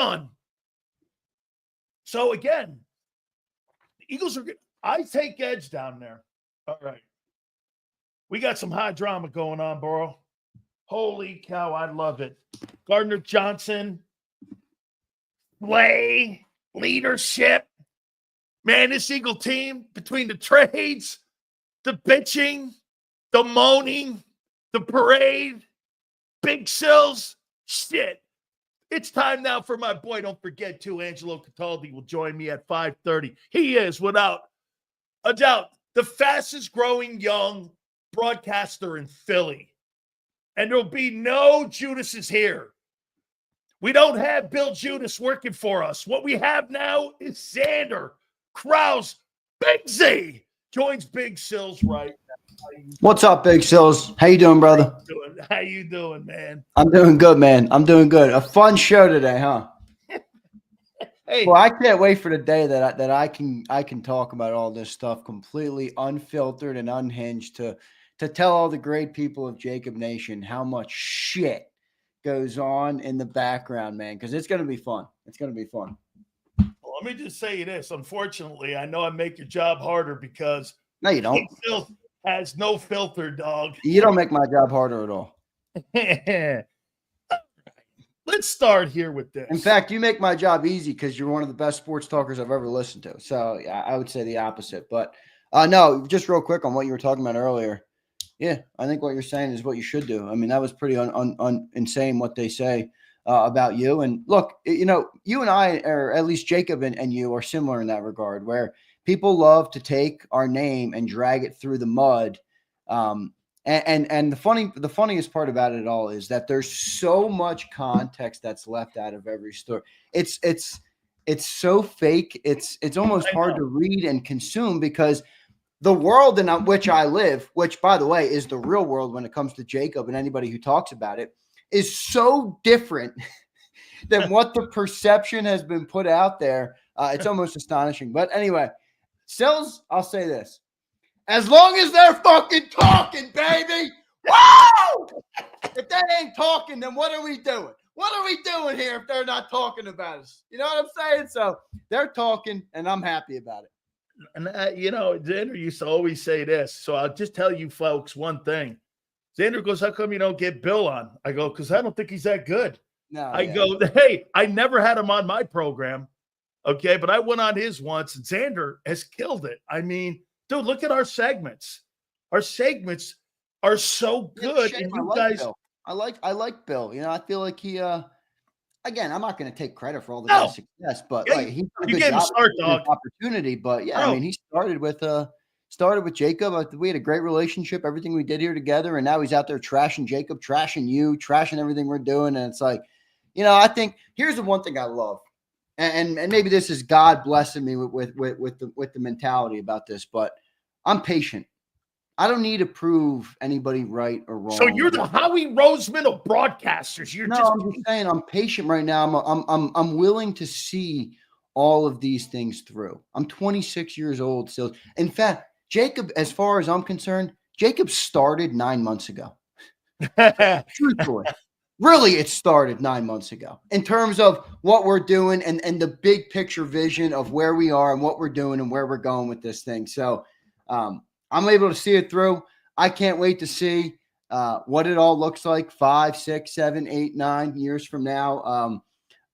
done. So again, the Eagles are good. I take edge down there. All right. We got some high drama going on, bro. Holy cow, I love it. Gardner-Johnson, play, leadership. Man, this Eagle team, between the trades, the bitching, the moaning, the parade, Big Sills, shit. It's time now for my boy. Don't forget, too, Angelo Cataldi will join me at 5:30. He is, without a doubt, the fastest growing young broadcaster in Philly. And there'll be no Judases here. We don't have Bill Judas working for us. What we have now is Zander Krause. Big Z joins Big Sills right now. What's up, Big Sills? How you doing, brother? How you doing, man? I'm doing good, man. I'm doing good. A fun show today, huh? Hey, well, I can't wait for the day that I can talk about all this stuff completely unfiltered and unhinged to tell all the great people of JAKIB Nation how much shit goes on in the background, man, because it's going to be fun. It's going to be fun. Well, let me just say this. Unfortunately, I know I make your job harder because no, you don't. Sills has no filter, dog. You don't make my job harder at all. Let's start here with this. In fact, you make my job easy because you're one of the best sports talkers I've ever listened to. So yeah, I would say the opposite. But no, just real quick on what you were talking about earlier. Yeah, I think what you're saying is what you should do. I mean, that was pretty insane what they say about you. And look, you know, you and I, or at least JAKIB and you, are similar in that regard, where people love to take our name and drag it through the mud. And the funniest part about it all is that there's so much context that's left out of every story. It's so fake. It's almost hard to read and consume because the world in which I live, which, by the way, is the real world when it comes to JAKIB and anybody who talks about it, is so different than what the perception has been put out there. It's almost astonishing. But anyway, Sills, I'll say this. As long as they're fucking talking, baby, woo! If that ain't talking, then what are we doing? What are we doing here if they're not talking about us? You know what I'm saying? So they're talking, and I'm happy about it. And, you know, Zander used to always say this. So I'll just tell you folks one thing. Zander goes, how come you don't get Bill on? I go, because I don't think he's that good. No, I go, hey, I never had him on my program. Okay, but I went on his once, and Zander has killed it. I mean, dude, look at our segments. Our segments are so good. And you guys, Bill. I like Bill. You know, I feel like he again, I'm not going to take credit for all the guy's success, but like he's done a good job, start, dog. Opportunity. But yeah, I mean, he started with JAKIB. We had a great relationship, everything we did here together, and now he's out there trashing JAKIB, trashing you, trashing everything we're doing. And it's like, you know, I think here's the one thing I love, and maybe this is God blessing me with the mentality about this, but I'm patient. I don't need to prove anybody right or wrong. So you're the Howie Roseman of broadcasters. I'm just saying I'm patient right now. I'm willing to see all of these things through. I'm 26 years old still. In fact, JAKIB, as far as I'm concerned, JAKIB started 9 months ago. Truthfully. Really, it started 9 months ago in terms of what we're doing and the big picture vision of where we are and what we're doing and where we're going with this thing. So I'm able to see it through. I can't wait to see what it all looks like 5, 6, 7, 8, 9 years from now.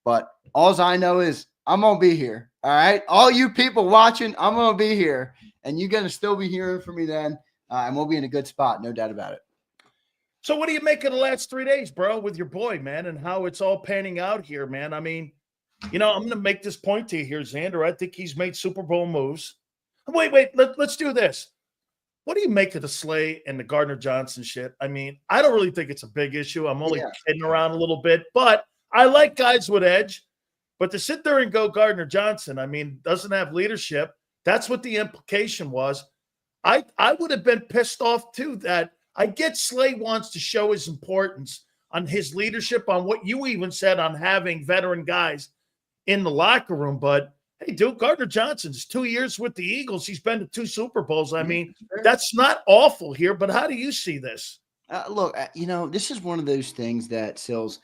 But all I know is I'm going to be here. All right. All you people watching, I'm going to be here. And you're going to still be hearing from me then. And we'll be in a good spot. No doubt about it. So what do you make of the last 3 days, bro, with your boy, man, and how it's all panning out here, man? I mean, you know, I'm going to make this point to you here, Zander. I think he's made Super Bowl moves. Wait. Let's do this. What do you make of the Slay and the Gardner-Johnson shit? I mean, I don't really think it's a big issue. I'm only kidding around a little bit, but I like guys with edge. But to sit there and go Gardner-Johnson, I mean, doesn't have leadership. That's what the implication was. I would have been pissed off, too, that I get Slay wants to show his importance on his leadership, on what you even said on having veteran guys in the locker room. But, hey, dude, Gardner-Johnson's 2 years with the Eagles. He's been to 2 Super Bowls. I mean, that's not awful here, but how do you see this? Look, you know, this is one of those things that, Sills,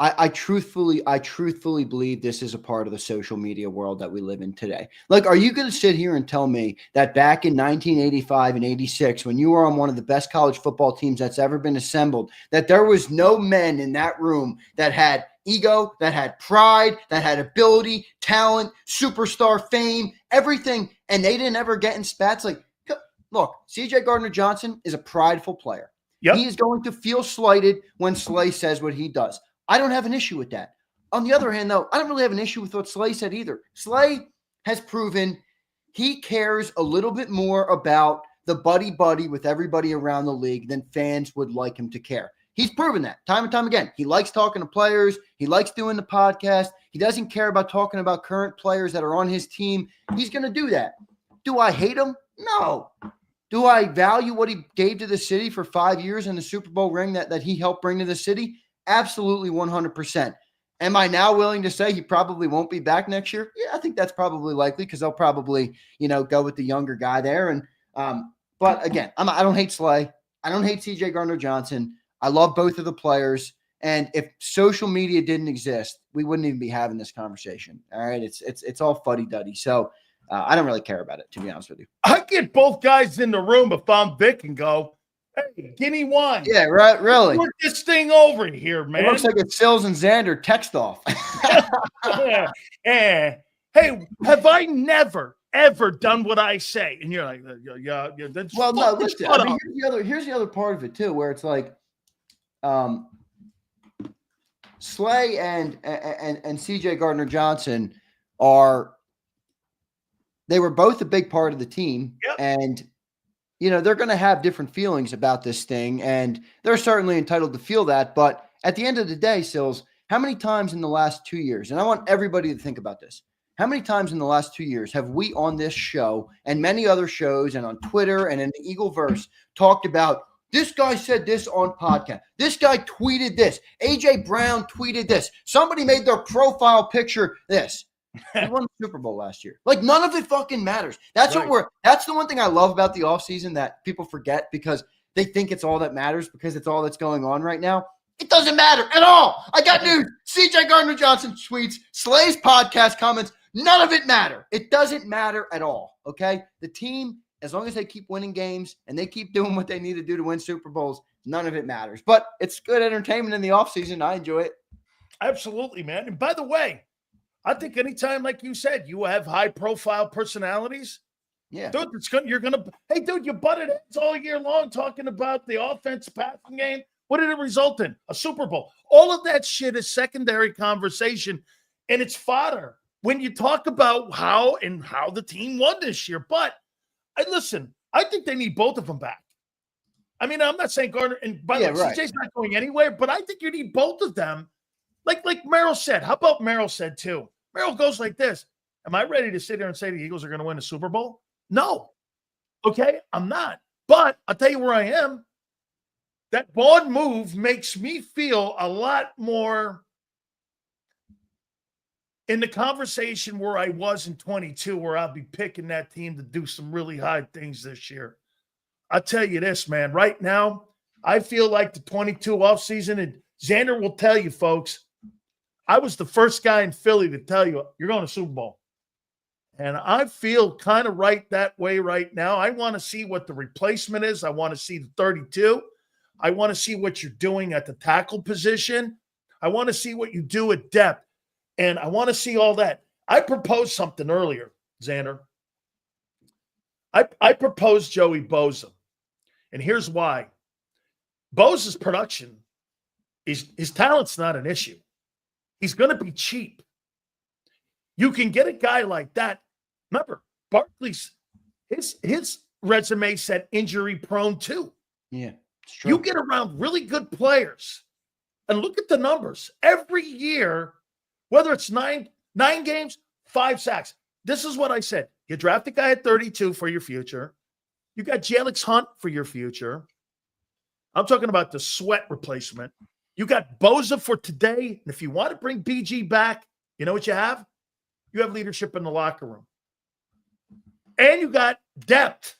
I truthfully believe this is a part of the social media world that we live in today. Like, are you going to sit here and tell me that back in 1985 and 86, when you were on one of the best college football teams that's ever been assembled, that there was no men in that room that had ego, that had pride, that had ability, talent, superstar fame, everything, and they didn't ever get in spats? Like, look, CJ Gardner-Johnson is a prideful player. Yep. He is going to feel slighted when Slay says what he does. I don't have an issue with that. On the other hand, though, I don't really have an issue with what Slay said either. Slay has proven he cares a little bit more about the buddy-buddy with everybody around the league than fans would like him to care. He's proven that time and time again. He likes talking to players. He likes doing the podcast. He doesn't care about talking about current players that are on his team. He's going to do that. Do I hate him? No. Do I value what he gave to the city for 5 years in the Super Bowl ring that he helped bring to the city? Absolutely 100%. Am I now willing to say he probably won't be back next year? Yeah, I think that's probably likely because they'll probably, go with the younger guy there. And but again, I don't hate Slay. I don't hate CJ Gardner-Johnson. I love both of the players. And if social media didn't exist, we wouldn't even be having this conversation. All right, it's all fuddy-duddy. So I don't really care about it, to be honest with you. I get both guys in the room if I'm Vic and go, hey, give me one. Yeah, right. Really. Work this thing over here, man. It looks like it's Sills and Zander text off. Hey, have I never, ever done what I say? And you're like, yeah. That's well, no, listen. I mean, here's the other part of it too, where it's like, Slay and CJ Gardner-Johnson they were both a big part of the team. Yep. And, they're going to have different feelings about this thing. And they're certainly entitled to feel that. But at the end of the day, Sills, how many times in the last 2 years, and I want everybody to think about this, how many times in the last 2 years have we on this show and many other shows and on Twitter and in the Eagleverse talked about, this guy said this on podcast, this guy tweeted this, AJ Brown tweeted this, somebody made their profile picture this. We won the Super Bowl last year. Like, none of it fucking matters. That's right. That's the one thing I love about the offseason that people forget because they think it's all that matters because it's all that's going on right now. It doesn't matter at all. I got news. CJ Gardner-Johnson tweets, Slay's podcast comments, none of it matter. It doesn't matter at all, okay? The team, as long as they keep winning games and they keep doing what they need to do to win Super Bowls, none of it matters. But it's good entertainment in the offseason. I enjoy it. Absolutely, man. And by the way, I think anytime, like you said, you have high-profile personalities, yeah, dude, you're going to – hey, dude, you butted heads all year long talking about the offense passing game. What did it result in? A Super Bowl. All of that shit is secondary conversation, and it's fodder when you talk about how the team won this year. But, listen, I think they need both of them back. I mean, I'm not saying Gardner – and by the way, right. CJ's not going anywhere, but I think you need both of them. Like Merrill said. How about Merrill said too? Merrill goes like this. Am I ready to sit here and say the Eagles are going to win a Super Bowl? No. Okay, I'm not. But I'll tell you where I am. That Vaughn move makes me feel a lot more in the conversation where I was in 22, where I'll be picking that team to do some really high things this year. I'll tell you this, man. Right now, I feel like the 22 offseason, and Zander will tell you, folks, I was the first guy in Philly to tell you, you're going to Super Bowl. And I feel kind of right that way right now. I want to see what the replacement is. I want to see the 32. I want to see what you're doing at the tackle position. I want to see what you do at depth. And I want to see all that. I proposed something earlier, Zander. I proposed Joey Bosa. And here's why. Bosa's production, his talent's not an issue. He's going to be cheap. You can get a guy like that. Remember, Barkley's his resume said injury prone too. Yeah, it's true. You get around really good players, and look at the numbers every year. Whether it's nine games, 5 sacks. This is what I said. You draft a guy at 32 for your future. You got Jalix Hunt for your future. I'm talking about the sweat replacement. You got Bosa for today. And if you want to bring BG back, you know what you have? You have leadership in the locker room. And you got depth.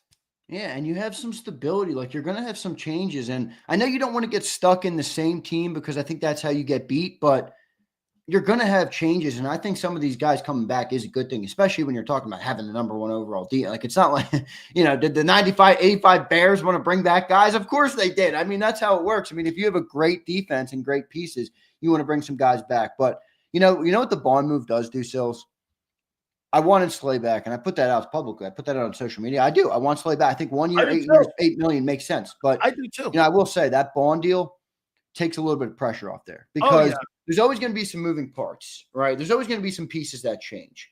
Yeah, and you have some stability. Like you're going to have some changes. And I know you don't want to get stuck in the same team because I think that's how you get beat, but you're going to have changes. And I think some of these guys coming back is a good thing, especially when you're talking about having the number one overall deal. Like it's not like, did the 95, 85 Bears want to bring back guys? Of course they did. I mean, that's how it works. I mean, if you have a great defense and great pieces, you want to bring some guys back. But you know what the Bond move does do, Sills? I wanted Slay back, and I put that out publicly. I put that out on social media. I do. I want Slay back. I think 1 year, 8 years, $8 million makes sense. But I do too. I will say that Bond deal takes a little bit of pressure off there because there's always going to be some moving parts, right? There's always going to be some pieces that change.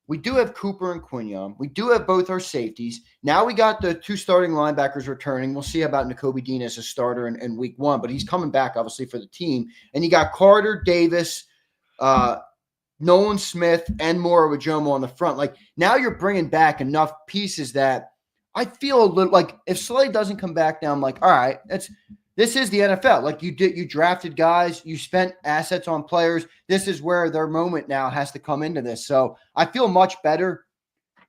We do have Cooper and Quinion. We do have both our safeties. Now we got the 2 starting linebackers returning. We'll see about Nakobe Dean as a starter in week 1, but he's coming back, obviously, for the team. And you got Carter, Davis, Nolan Smith, and Mora Wajomo on the front. Like now you're bringing back enough pieces that I feel a little like if Slade doesn't come back now, I'm like, all right, this is the NFL. Like you drafted guys, you spent assets on players. This is where their moment now has to come into this. So I feel much better,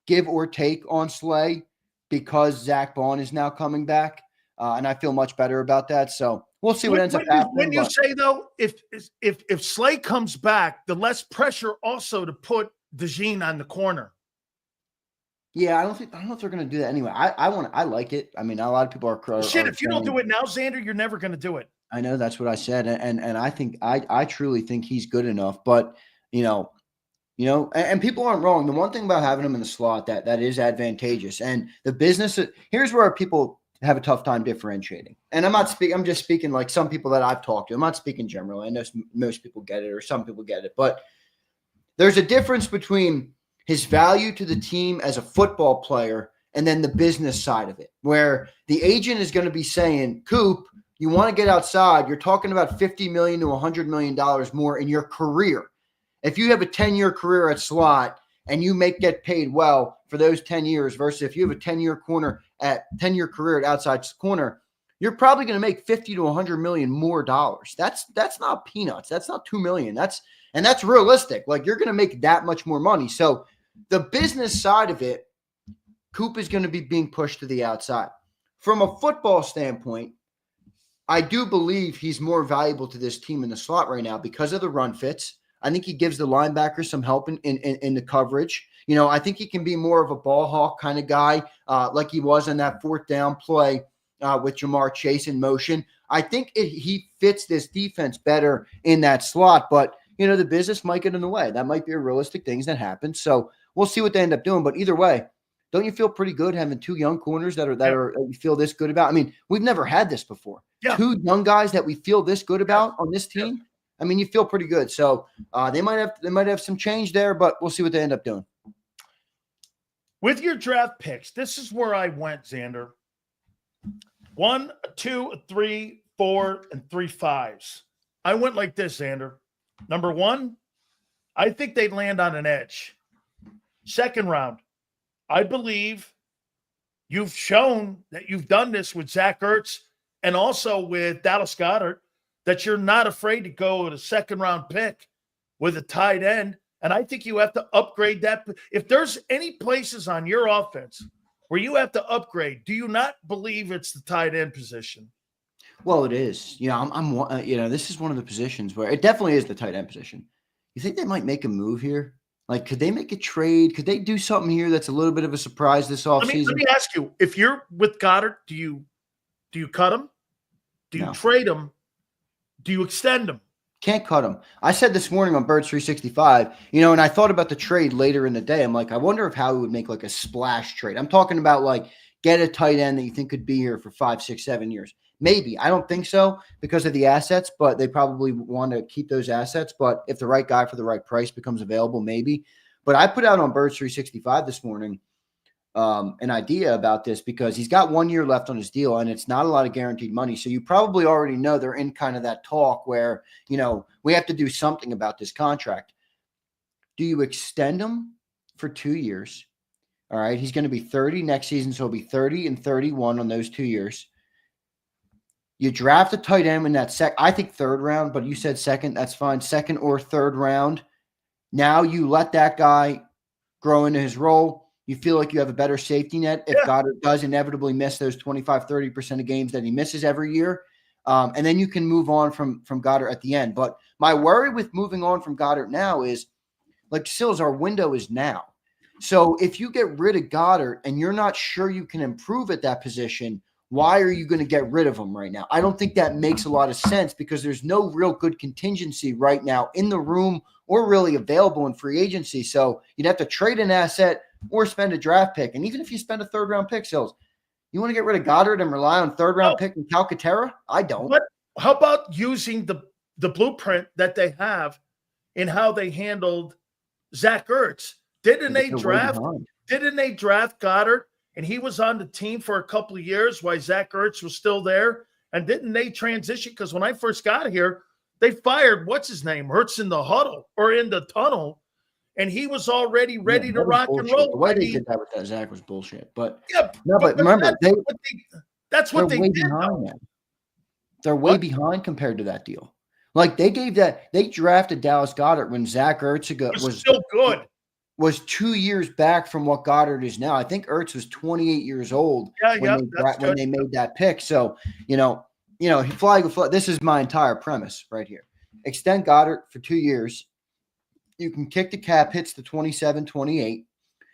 give or take, on Slay because Zach Bond is now coming back. And I feel much better about that. So we'll see what ends up happening. When you say, though, if Slay comes back, the less pressure also to put DeJean on the corner. Yeah, I don't know if they're going to do that anyway. I like it. I mean, a lot of people are if you don't do it now, Zander, you're never going to do it. I know that's what I said, and I think I truly think he's good enough. But and people aren't wrong. The one thing about having him in the slot that is advantageous, and the business. Here's where people have a tough time differentiating. And I'm just speaking like some people that I've talked to. I'm not speaking generally. I know most people get it or some people get it, but there's a difference between his value to the team as a football player and then the business side of it, where the agent is going to be saying, Coop, you want to get outside. You're talking about $50 million to $100 million more in your career. If you have a 10-year career at slot and you get paid well for those 10 years versus if you have a 10-year career at outside corner, you're probably going to make 50 to 100 million more dollars. That's not peanuts. That's not 2 million. That's realistic. Like you're going to make that much more money. So the business side of it, Coop is going to be being pushed to the outside. From a football standpoint, I do believe he's more valuable to this team in the slot right now because of the run fits. I think he gives the linebackers some help in the coverage. I think he can be more of a ball hawk kind of guy like he was in that 4th down play with Jamar Chase in motion. I think he fits this defense better in that slot, but the business might get in the way. That might be a realistic things that happen. So we'll see what they end up doing. But either way, don't you feel pretty good having 2 young corners that you feel this good about? I mean, we've never had this before. Yeah. 2 young guys that we feel this good about on this team. Yeah. I mean, you feel pretty good. So they might have some change there, but we'll see what they end up doing. With your draft picks, this is where I went, Zander. 1, 2, 3, 4, and 3 5s. I went like this, Zander. Number 1, I think they'd land on an edge. 2nd round, I believe you've shown that you've done this with Zach Ertz and also with Dallas Goedert, that you're not afraid to go with a 2nd round pick with a tight end. And I think you have to upgrade that. If there's any places on your offense where you have to upgrade, do you not believe it's the tight end position? Well, it is. This is one of the positions where it definitely is the tight end position. You think they might make a move here? Like, could they make a trade? Could they do something here that's a little bit of a surprise this offseason? Let me ask you, if you're with Goddard, do you cut him? Do you trade him? Do you extend him? Can't cut him. I said this morning on Birds 365, and I thought about the trade later in the day. I'm like, I wonder if Howie would make like a splash trade. I'm talking about like get a tight end that you think could be here for 5, 6, 7 years. Maybe. I don't think so because of the assets, but they probably want to keep those assets. But if the right guy for the right price becomes available, maybe. But I put out on Birds 365 this morning an idea about this because he's got 1 year left on his deal and it's not a lot of guaranteed money. So you probably already know they're in kind of that talk where, we have to do something about this contract. Do you extend him for 2 years? All right. He's going to be 30 next season. So he'll be 30 and 31 on those 2 years. You draft a tight end in that I think 3rd round, but you said 2nd. That's fine. 2nd or 3rd round. Now you let that guy grow into his role. You feel like you have a better safety net if Goddard does inevitably miss those 25, 30% of games that he misses every year. And then you can move on from Goddard at the end. But my worry with moving on from Goddard now is, like Sills, our window is now. So if you get rid of Goddard and you're not sure you can improve at that position, why are you going to get rid of him right now? I don't think that makes a lot of sense because there's no real good contingency right now in the room or really available in free agency. So you'd have to trade an asset or spend a draft pick. And even if you spend a third-round pick, Sills, you want to get rid of Goddard and rely on third-round pick and Calcaterra? I don't. But how about using the blueprint that they have in how they handled Zach Ertz? Didn't they draft Goddard, and he was on the team for a couple of years while Zach Ertz was still there? And didn't they transition? Because when I first got here, they fired, what's his name, Ertz in the huddle or in the tunnel, and he was already ready to rock and roll. The way they did that with that Zach was bullshit. But but remember, that's what they did. They're way behind compared to that deal. Like they drafted Dallas Goedert when Zach Ertz was still good. Was 2 years back from what Goddard is now. I think Ertz was 28 years old when they made that pick. So, flag. This is my entire premise right here. Extend Goddard for 2 years. You can kick the cap, hits the 27, 28.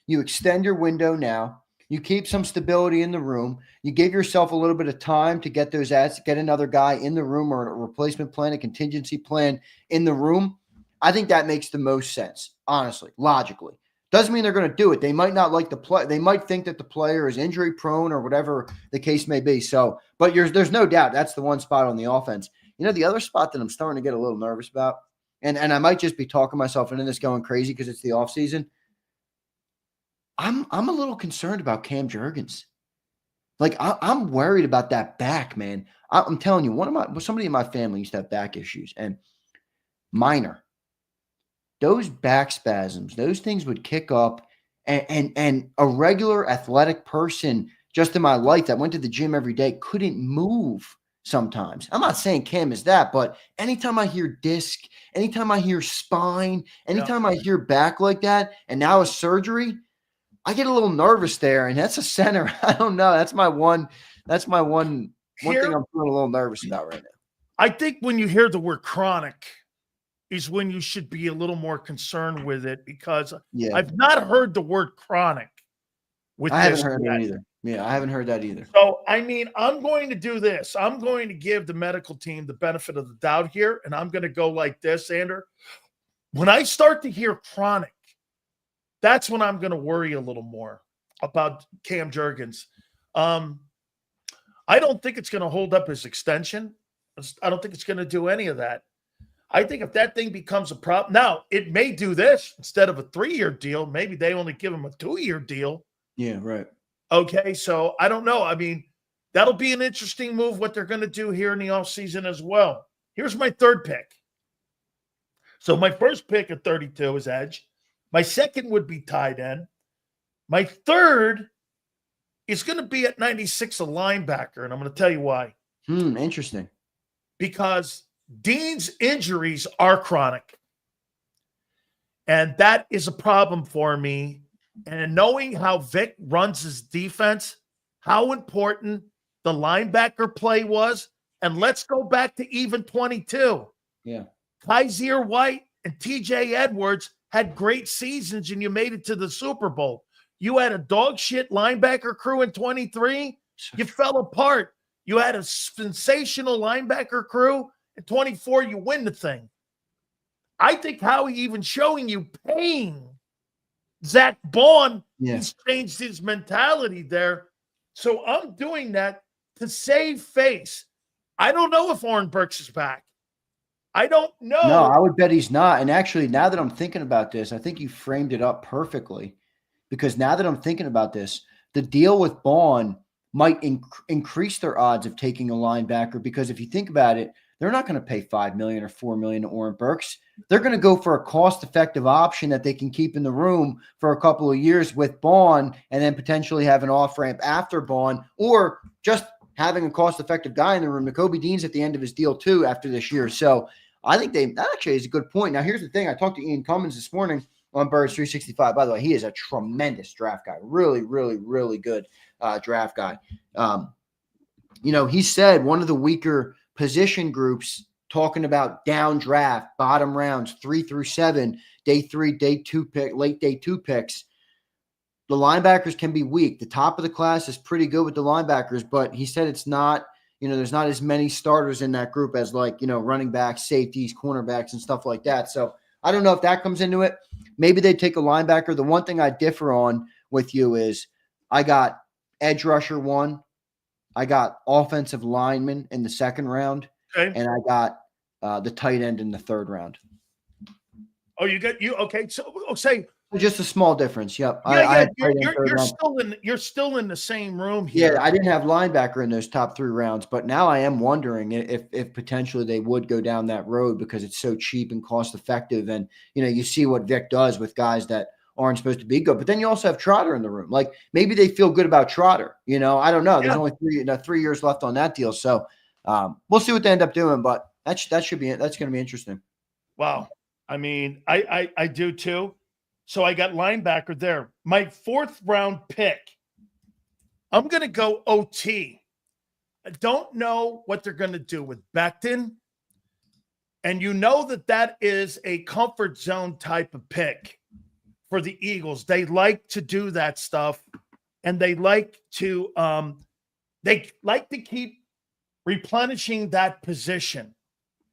You extend your window now. You keep some stability in the room. You give yourself a little bit of time to get those assets, get another guy in the room or a replacement plan, a contingency plan in the room. I think that makes the most sense, honestly, logically. Doesn't mean they're going to do it. They might not like the play. They might think that the player is injury prone or whatever the case may be. So, but there's no doubt that's the one spot on the offense. The other spot that I'm starting to get a little nervous about, and I might just be talking myself into this going crazy because it's the offseason. I'm a little concerned about Cam Jurgens. Like I'm worried about that back, man. I'm telling you, somebody in my family used to have back issues and minor. Those back spasms, those things would kick up, and a regular athletic person just in my life that went to the gym every day couldn't move sometimes. I'm not saying Cam is that, but anytime I hear disc, anytime I hear spine, anytime I hear back like that, and now a surgery, I get a little nervous there. And that's a center. I don't know. That's my one thing I'm feeling a little nervous about right now. I think when you hear the word chronic is when you should be a little more concerned with it because I've not heard the word chronic with I haven't heard that either. Yeah, I haven't heard that either. So, I'm going to do this. I'm going to give the medical team the benefit of the doubt here, and I'm going to go like this, Zander. When I start to hear chronic, that's when I'm going to worry a little more about Cam Jurgens. I don't think it's going to hold up his extension. I don't think it's going to do any of that. I think if that thing becomes a problem, now it may do this instead of a 3-year deal. Maybe they only give him a 2-year deal. Yeah, right. Okay, so I don't know. That'll be an interesting move what they're going to do here in the offseason as well. Here's my third pick. So my first pick at 32 is edge. My second would be tight end. My third is going to be at 96 a linebacker, and I'm going to tell you why. Interesting. Because Dean's injuries are chronic. And that is a problem for me. And knowing how Vic runs his defense, how important the linebacker play was, and let's go back to even 22. Yeah. Kaiser White and TJ Edwards had great seasons, and you made it to the Super Bowl. You had a dog shit linebacker crew in 23. You fell apart. You had a sensational linebacker crew. In 24, you win the thing. I think Howie even showing you pain. Zach Bond, he's changed his mentality there. So I'm doing that to save face. I don't know if Oren Burks is back. I don't know. No, I would bet he's not. And actually, now that I'm thinking about this, I think you framed it up perfectly. Because now that I'm thinking about this, the deal with Bond might increase their odds of taking a linebacker. Because if you think about it, they're not going to pay $5 million or $4 million to Oren Burks. They're going to go for a cost-effective option that they can keep in the room for a couple of years with Bond and then potentially have an off-ramp after Bond, or just having a cost-effective guy in the room. Nakobe Dean's at the end of his deal too after this year. So I think that actually is a good point. Now, here's the thing. I talked to Ian Cummins this morning. on Birds 365. By the way, he is a tremendous draft guy. Really, really, really good draft guy. He said one of the weaker position groups, talking about down draft, bottom rounds, 3 through 7, day 3, day 2 pick, late day 2 picks. The linebackers can be weak. The top of the class is pretty good with the linebackers, but he said it's not, there's not as many starters in that group as running backs, safeties, cornerbacks, and stuff like that. So I don't know if that comes into it. Maybe they take a linebacker. The one thing I differ on with you is I got edge rusher 1. I got offensive lineman in the 2nd round. Okay. And I got the tight end in the 3rd round. Oh, okay. So say just a small difference. Yep. Yeah, you're still in the same room here. Yeah, I didn't have linebacker in those top 3 rounds, but now I am wondering if potentially they would go down that road because it's so cheap and cost effective. And you see what Vic does with guys that aren't supposed to be good. But then you also have Trotter in the room. Like maybe they feel good about Trotter. I don't know. There's only 3 years left on that deal, so we'll see what they end up doing. But that's going to be interesting. Wow. I mean, I do too. So I got linebacker there. My 4th round pick, I'm going to go OT. I don't know what they're going to do with Becton. And that is a comfort zone type of pick for the Eagles. They like to do that stuff. And they like to keep replenishing that position.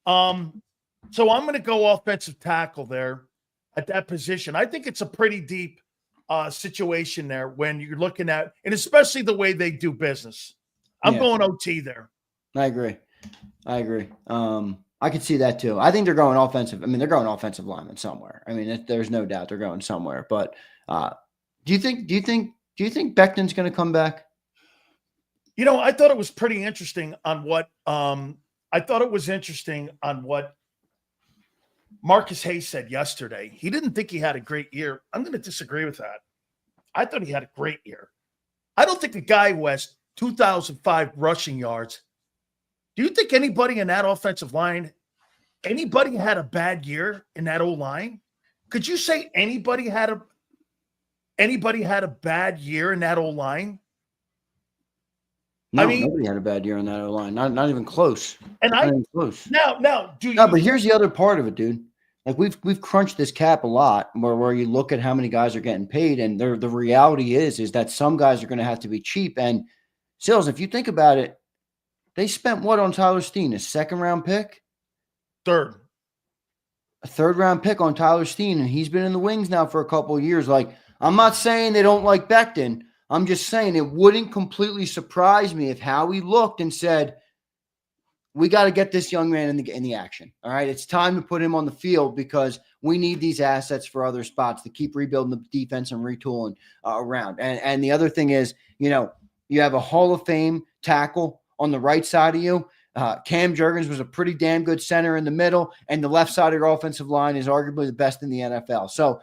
So I'm going to go offensive tackle there at that position. I think it's a pretty deep situation there when you're looking at, and especially the way they do business. I'm going OT there. I agree. I could see that too. I think they're going offensive. I mean, they're going offensive lineman somewhere. I mean, there's no doubt they're going somewhere. But do you think Becton's going to come back? I thought it was pretty interesting on what Marcus Hayes said yesterday. He didn't think he had a great year. I'm going to disagree with that. I thought he had a great year. I don't think a guy who has 2,005 rushing yards. Do you think anybody in that offensive line, anybody had a bad year in that O-line? Could you say anybody had a bad year in that O-line? No, nobody had a bad year in that O-line. Not even close. Close. Now, but here's the other part of it, dude. Like we've crunched this cap a lot, where you look at how many guys are getting paid, and the reality is that some guys are going to have to be cheap. And Sills, if you think about it, they spent what on Tyler Steen? A 2nd round pick? 3rd. A 3rd round pick on Tyler Steen, and he's been in the wings now for a couple of years. Like, I'm not saying they don't like Becton. I'm just saying it wouldn't completely surprise me if Howie looked and said, we got to get this young man in the action. All right. It's time to put him on the field because we need these assets for other spots to keep rebuilding the defense and retooling around. And the other thing is, you have a Hall of Fame tackle on the right side of you. Cam Jurgens was a pretty damn good center in the middle, and the left side of your offensive line is arguably the best in the NFL. So,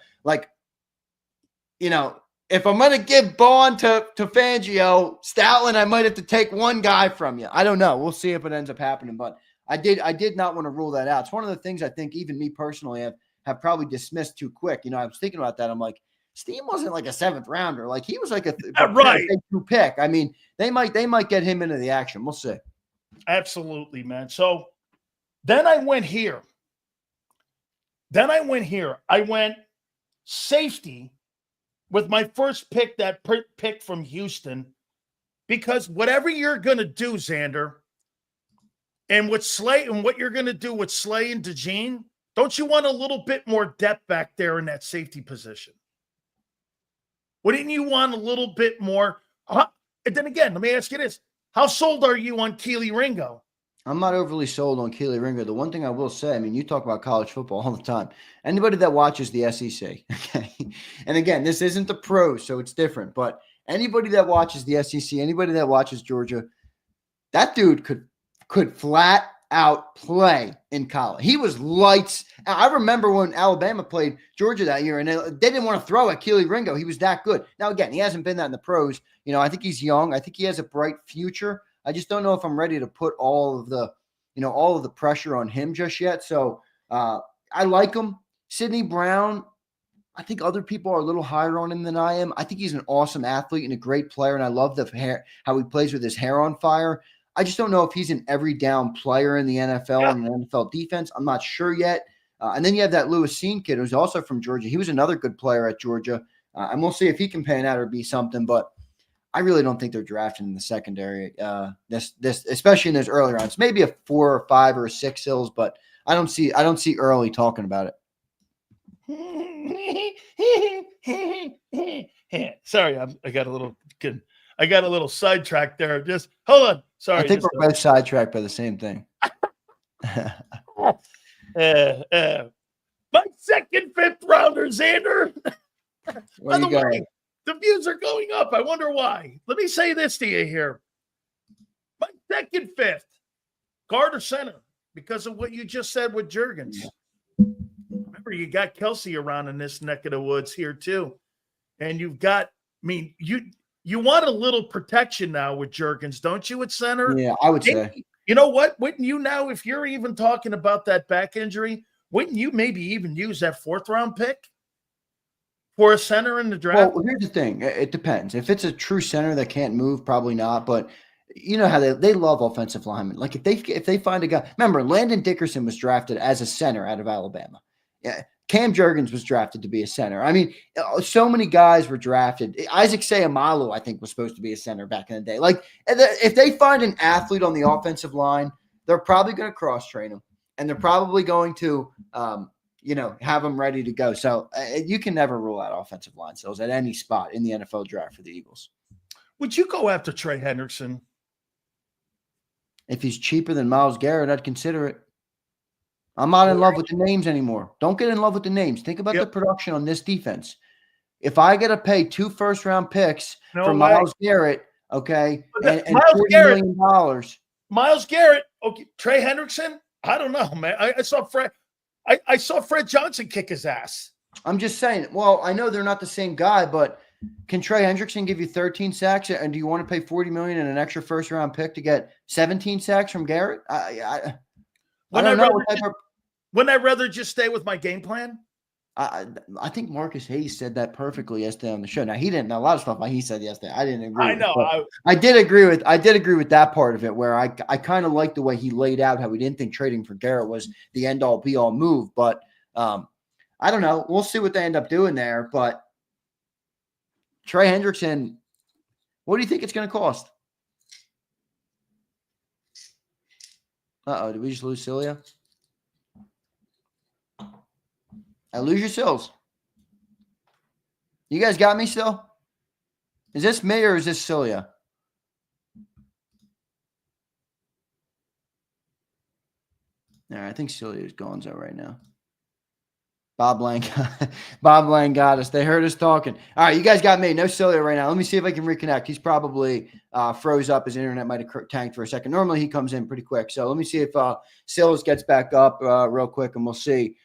if I'm going to give Bond to Fangio, Stoutland, I might have to take one guy from you. I don't know. We'll see if it ends up happening. But I did not want to rule that out. It's one of the things I think even me personally have probably dismissed too quick. I was thinking about that. I'm like, Steen wasn't like a 7th rounder. Like he was like a 2 pick. I mean, they might get him into the action. We'll see. Absolutely, man. So then I went here. I went safety with my first pick, that pick from Houston, because whatever you're going to do, Zander, and with Slay and what you're going to do with Slay and DeJean, don't you want a little bit more depth back there in that safety position? Wouldn't you want a little bit more? And then again, let me ask you this. How sold are you on Keely Ringo? I'm not overly sold on Keely Ringo. The one thing I will say, I mean, you talk about college football all the time. Anybody that watches the SEC, okay? And again, this isn't the pros, so it's different. But anybody that watches the SEC, anybody that watches Georgia, that dude could flat out play in college. He was lights. I remember when Alabama played Georgia that year, and they didn't want to throw at Keely Ringo. He was that good. Now, again, he hasn't been that in the pros. I think he's young. I think he has a bright future. I just don't know if I'm ready to put all of the pressure on him just yet. So I like him. Sidney Brown, I think other people are a little higher on him than I am. I think he's an awesome athlete and a great player, and I love the hair, how he plays with his hair on fire. I just don't know if he's an every down player in the NFL and the NFL defense. I'm not sure yet. And then you have that Lewis Seen kid who's also from Georgia. He was another good player at Georgia, and we'll see if he can pan out or be something. But I really don't think they're drafting in the secondary. This especially in those early rounds. Maybe a 4 or 5 or a 6 Hills, but I don't see early talking about it. Sorry, I got a little sidetracked there. Just hold on. Sorry. I think we're both sidetracked by the same thing. My second, fifth rounder, Zander. Where By you the way, going? the views are going up. I wonder why. Let me say this to you here. My second, fifth, guard or center, because of what you just said with Juergens. Yeah. Remember, you got Kelsey around in this neck of the woods here too. And you've got, you want a little protection now with Juergens, don't you, at center? Yeah, I would say. You know what? Wouldn't you now, if you're even talking about that back injury, wouldn't you maybe even use that 4th round pick for a center in the draft? Well, here's the thing. It depends. If it's a true center that can't move, probably not. But you know how they love offensive linemen. Like if they find a guy, remember Landon Dickerson was drafted as a center out of Alabama. Yeah, Cam Juergens was drafted to be a center. I mean, so many guys were drafted. Isaac Seumalo, I think, was supposed to be a center back in the day. Like if they find an athlete on the offensive line, they're probably going to cross train him, and they're probably going to have them ready to go. So you can never rule out offensive line skills at any spot in the NFL draft for the Eagles. Would you go after Trey Hendrickson? If he's cheaper than Myles Garrett, I'd consider it. I'm not in love with the names anymore. Don't get in love with the names. Think about the production on this defense. If I got to pay 2 first-round picks for Myles Garrett, okay, and $40 million. Myles Garrett, okay, Trey Hendrickson, I don't know, man. I saw Fred Johnson kick his ass. I'm just saying. Well, I know they're not the same guy, but can Trey Hendrickson give you 13 sacks? And do you want to pay $40 million and an extra first-round pick to get 17 sacks from Garrett? I don't know. Wouldn't I rather just stay with my game plan? I think Marcus Hayes said that perfectly yesterday on the show. Now he didn't know a lot of stuff he said yesterday. I didn't agree. I know. I did agree with that part of it, where I kind of liked the way he laid out how he didn't think trading for Garrett was the end all be all move. But I don't know. We'll see what they end up doing there. But Trey Hendrickson, what do you think it's going to cost? Did we just lose Sileo? I lose your Sills. You guys got me still? Is this me or is this Sileo? All right, I think Sileo is gonzo right now. Bob Lang got us. They heard us talking. All right, you guys got me. No Sileo right now. Let me see if I can reconnect. He's probably froze up. His internet might have tanked for a second. Normally he comes in pretty quick. So let me see if Sills gets back up real quick, and we'll see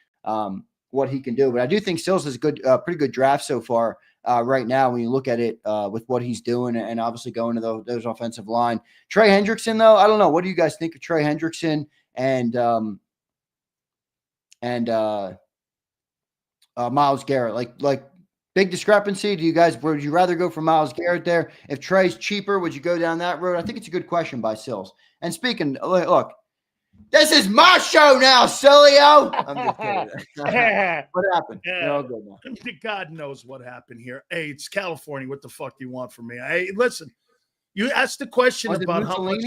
what he can do. But I do think Sills is good, pretty good draft so far right now when you look at it with what he's doing and obviously going to those offensive line. Trey Hendrickson, though, I don't know. What do you guys think of Trey Hendrickson and Myles Garrett? Like big discrepancy. Would you rather go for Myles Garrett there? If Trey's cheaper, would you go down that road? I think it's a good question by Sills. And speaking, look, this is my show now, Sileo. I'm just kidding. What happened? You're all good now. God knows what happened here. Hey, it's California. What the fuck do you want from me? Hey, listen, you asked the question about how much.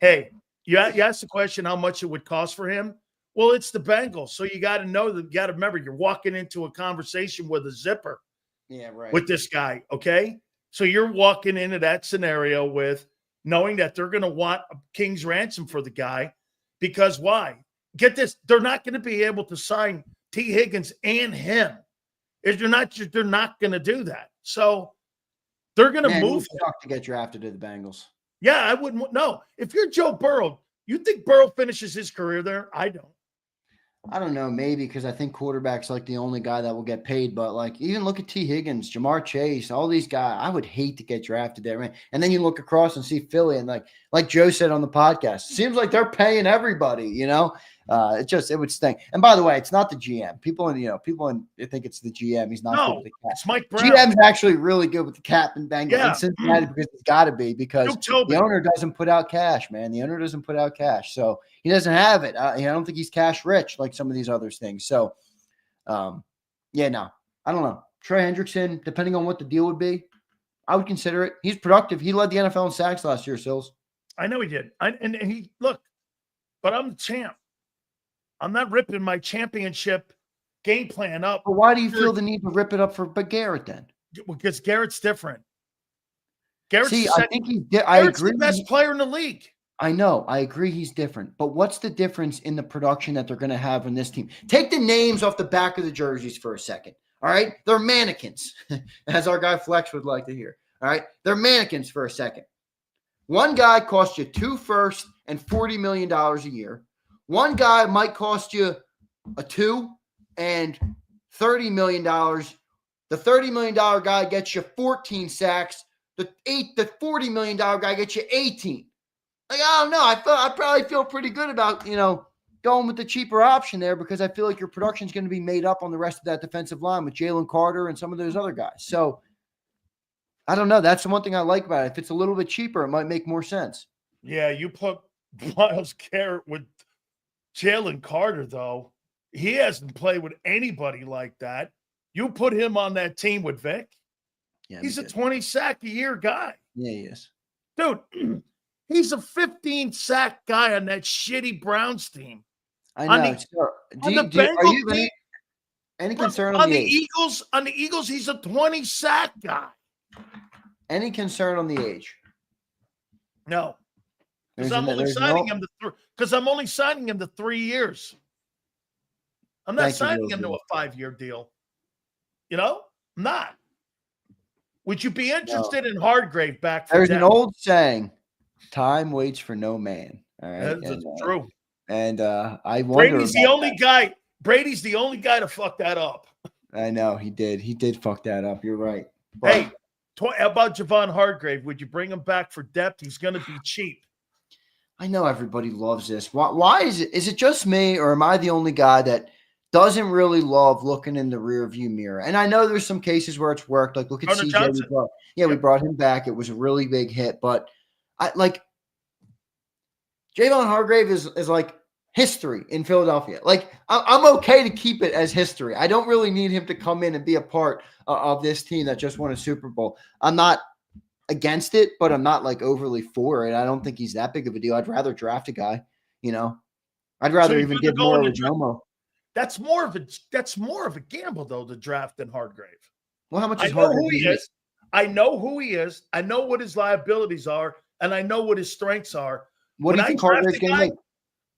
Hey, you asked the question how much it would cost for him. Well, it's the Bengals. So you got to know that. You got to remember, you're walking into a conversation with a zipper. Yeah, right. With this guy, okay? So you're walking into that scenario with knowing that they're going to want a king's ransom for the guy, because why? Get this, they're not going to be able to sign T. Higgins and him. If they're not going to do that. So they're going to move to get drafted to the Bengals. Yeah, I wouldn't. No, if you're Joe Burrow, you think Burrow finishes his career there? I don't. I don't know, maybe, because I think quarterback's like the only guy that will get paid. But like, even look at T. Higgins, Jamar Chase, all these guys. I would hate to get drafted there, man. And then you look across and see Philly, and like Joe said on the podcast, seems like they're paying everybody. It would stink. And by the way, it's not the GM. People think it's the GM. He's not good with the cap. It's Mike Brown. GM's actually really good with the cap and bang in Cincinnati because it's got to be because the owner doesn't put out cash, man. The owner doesn't put out cash, so he doesn't have it. I don't think he's cash rich like some of these other things. So, no, I don't know. Trey Hendrickson, depending on what the deal would be, I would consider it. He's productive. He led the NFL in sacks last year, Sills. I know he did. And he look, but I'm the champ. I'm not ripping my championship game plan up. But why do you feel the need to rip it up for Garrett then? Because Garrett's different. I think Garrett's the best player in the league. I know. I agree he's different. But what's the difference in the production that they're going to have in this team? Take the names off the back of the jerseys for a second. All right? They're mannequins, as our guy Flex would like to hear. All right? They're mannequins for a second. One guy costs you 2 firsts and $40 million a year. One guy might cost you a 2 and $30 million. The $30 million guy gets you 14 sacks. The $40 million guy gets you 18. Like, I don't know. I probably feel pretty good about, going with the cheaper option there because I feel like your production is going to be made up on the rest of that defensive line with Jalen Carter and some of those other guys. So, I don't know. That's the one thing I like about it. If it's a little bit cheaper, it might make more sense. Yeah, you put Myles Garrett with Jalen Carter, though. He hasn't played with anybody like that. You put him on that team with Vic. Yeah, he's a 20-sack-a-year guy. Yeah, he is. Dude, he's a 15-sack guy on that shitty Browns team. I know. Are you any concern on the age? Eagles? On the Eagles, he's a 20-sack guy. Any concern on the age? No. Because I'm only signing him to 3 years. I'm not signing him to a 5-year deal. I'm not. Would you be interested in Hargrave back for There's an old saying, time waits for no man. All right. That's true. And I wonder. Brady's the only guy. Brady's the only guy to fuck that up. I know he did. He did fuck that up. You're right. But, hey, how about Javon Hargrave? Would you bring him back for depth? He's going to be cheap. I know everybody loves this. Why is it? Is it just me, or am I the only guy that doesn't really love looking in the rearview mirror? And I know there's some cases where it's worked. Like look at CJ. We brought him back. It was a really big hit, but Javon Hargrave is like history in Philadelphia. Like I'm okay to keep it as history. I don't really need him to come in and be a part of this team that just won a Super Bowl. I'm not against it, but I'm not like overly for it. I don't think he's that big of a deal. I'd rather draft a guy, I'd rather even give more of a Jomo. That's more of a gamble though, to draft than Hargrave. Well, how much is Hargrave? I know who he is. I know what his liabilities are, and I know what his strengths are. What do you think Hargrave's going to make?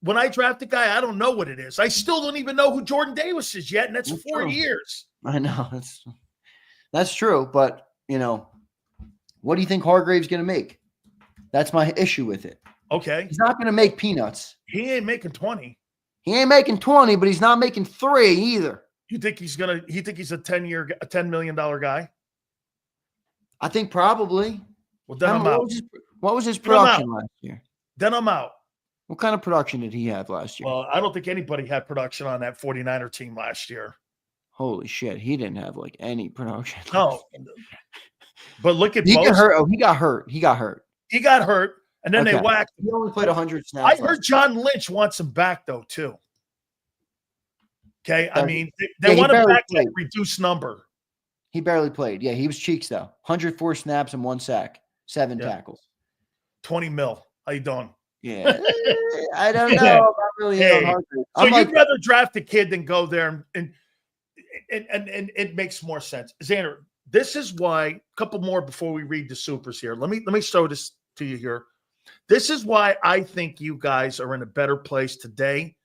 When I draft a guy, I don't know what it is. I still don't even know who Jordan Davis is yet, and that's 4 years. I know. That's true, but, what do you think Hargrave's going to make? That's my issue with it. Okay. He's not going to make peanuts. He ain't making 20. He ain't making 20, but he's not making 3 either. You think he's a $10 million guy? I think probably. Well, then I'm out. What was his production last year? Then I'm out. What kind of production did he have last year? Well, I don't think anybody had production on that 49er team last year. Holy shit. He didn't have any production. No. But look at he got hurt. Oh, he got hurt. He got hurt. And then they whacked him. He only played 100 snaps. I heard John Lynch wants him back, though, too. Okay? I mean, they want him back to a reduced number. He barely played. Yeah, he was cheeks, though. 104 snaps and 1 sack. 7 tackles. 20 mil. How you doing? Yeah. I don't know. I'm not really So you'd rather draft a kid than go there and it makes more sense. Zander, this is why, a couple more before we read the supers here. Let me show this to you here. This is why I think you guys are in a better place today.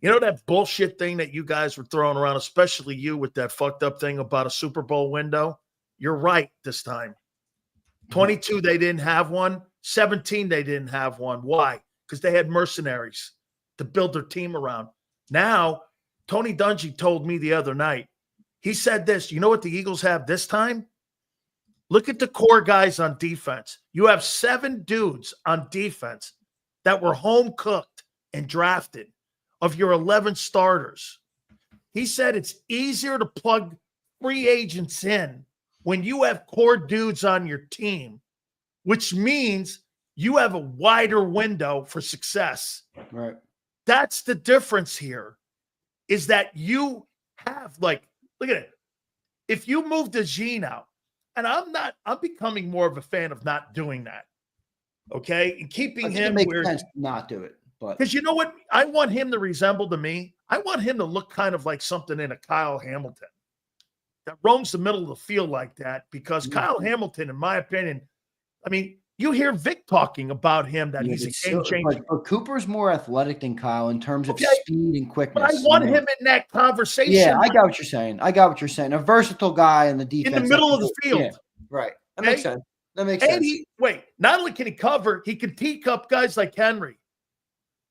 You know that bullshit thing that you guys were throwing around, especially you with that fucked up thing about a Super Bowl window? You're right this time. 22, they didn't have one. 17, they didn't have one. Why? Because they had mercenaries to build their team around. Now, Tony Dungy told me the other night, he said this, you know what the Eagles have this time? Look at the core guys on defense. You have 7 dudes on defense that were home cooked and drafted. of your 11 starters. He said it's easier to plug free agents in when you have core dudes on your team, which means you have a wider window for success. Right. That's the difference here, is that you have, like, look at it. If you move DeJean out, and I'm becoming more of a fan of not doing that. Okay. And keeping him makes where sense to not do it. But because you know what? I want him to resemble to me. I want him to look kind of like something in a Kyle Hamilton that roams the middle of the field like that, because Kyle Hamilton, in my opinion, I mean, you hear Vic talking about him that he's a game changer. But Cooper's more athletic than Kyle in terms of speed and quickness. But I want him in that conversation. Yeah, I got what you're saying. A versatile guy in the defense. In the middle of the field. Yeah, right. That makes sense. Not only can he cover, he can teacup guys like Henry.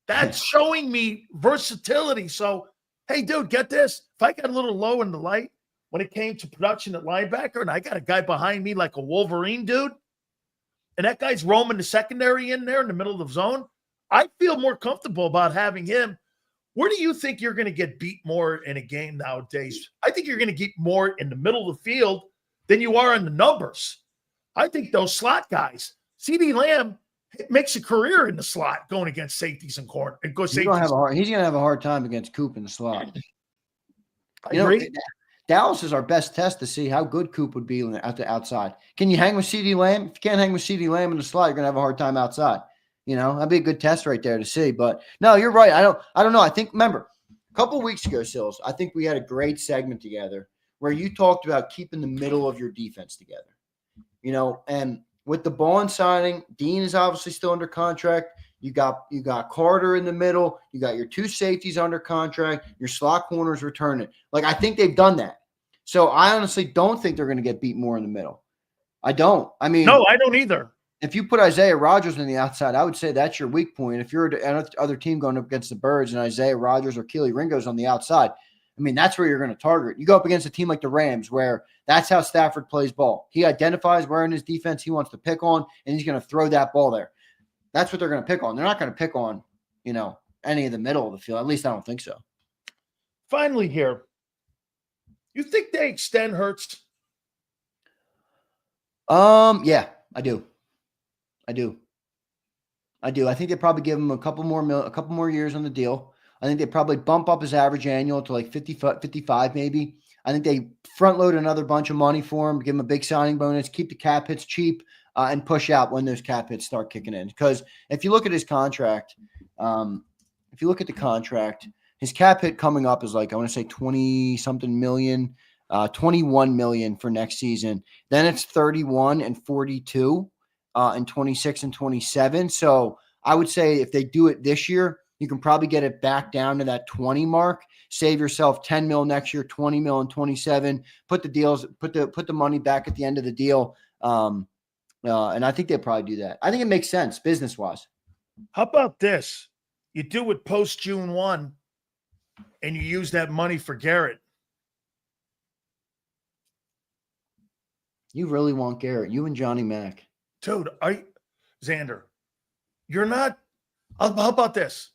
That's showing me versatility. So, hey, dude, get this. If I got a little low in the light when it came to production at linebacker, and I got a guy behind me like a Wolverine dude, and that guy's roaming the secondary in there in the middle of the zone, I feel more comfortable about having him. Where do you think you're going to get beat more in a game nowadays? I think you're going to get more in the middle of the field than you are in the numbers. I think those slot guys, CeeDee Lamb makes a career in the slot going against safeties and corner. And he's going to have a hard time against Coop in the slot. I agree. Dallas is our best test to see how good Coop would be at the outside. Can you hang with CeeDee Lamb? If you can't hang with CeeDee Lamb in the slot, you're going to have a hard time outside. You know, that'd be a good test right there to see. But no, you're right. I don't know. I think, remember, a couple of weeks ago, Sills, I think we had a great segment together where you talked about keeping the middle of your defense together. You know, and with the Bond signing, Dean is obviously still under contract. You got Carter in the middle. You got your two safeties under contract. Your slot corners returning. Like, I think they've done that. So I honestly don't think they're going to get beat more in the middle. I don't. I mean, no, I don't either. If you put Isaiah Rodgers on the outside, I would say that's your weak point. If you're another team going up against the Birds and Isaiah Rodgers or Keely Ringo's on the outside, I mean, that's where you're going to target. You go up against a team like the Rams, where that's how Stafford plays ball. He identifies where in his defense he wants to pick on, and he's going to throw that ball there. That's what they're going to pick on. They're not going to pick on, you know, any of the middle of the field. At least I don't think so. Finally here, you think they extend Hurts? Yeah, I do. I think they probably give him a couple more years on the deal. I think they probably bump up his average annual to like 55 maybe. I think they front load another bunch of money for him, give him a big signing bonus, keep the cap hits cheap, and push out when those cap hits start kicking in. Because if you look at his contract, his cap hit coming up is like, I want to say 20-something million, 21 million for next season. Then it's 31 and 42 and 26 and 27. So I would say if they do it this year, you can probably get it back down to that 20 mark. Save yourself 10 mil next year, 20 mil in 27. Put the money back at the end of the deal. And I think they'll probably do that. I think it makes sense business wise. How about this? You do it post June 1 and you use that money for Garrett. You really want Garrett, you and Johnny Mack. Dude, Zander, you're not. How about this?